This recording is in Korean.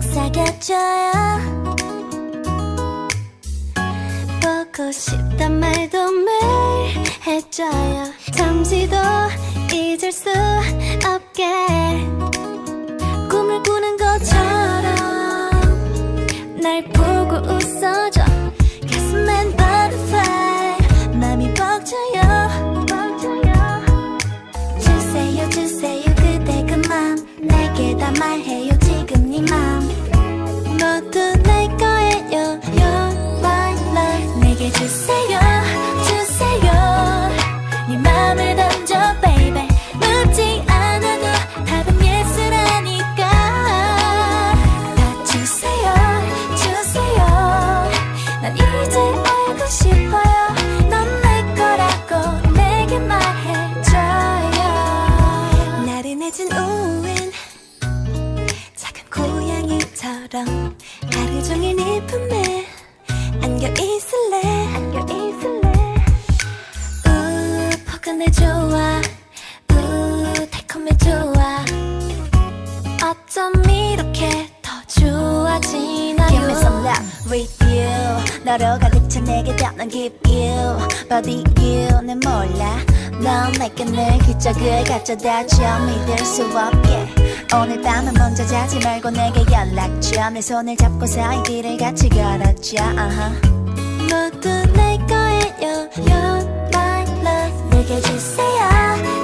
속삭여줘요. 보고 싶단 말도 매일 해줘요. 잠시도 잊을 수 없게 꿈을 꾸는 것처럼 날 보고 웃어줘. 가슴엔 butterfly 맘이 벅차요. 주세요 주세요 그대 그 맘 내게 다 말해요 지금 네 맘 모두 내 거예요. You're my love 내게 주세요 주세요 네 맘을 던져 baby 묻지 않아도 답은 예스라니까 다 주세요 주세요 난 이제 알고 싶어요. 넌 내 거라고 내게 말해줘요. 나른해진 오후엔 작은 고양이처럼 하루 종일 네 품에 안겨 있을래. 포근해 좋아 달콤해 좋아 어쩜 이렇게 더 좋아지나요. Give me some love with you 너로 가득 차 내게 더 give you Body you 내 몰라 넌 내게 늘 기적을 가져다줘 믿을 수 없게 오늘 밤은 먼저 자지 말고 내게 연락 줘. 내 손을 잡고서 이 길을 같이 걸었죠. 모두 내 거예요. You're my love 내게 주세요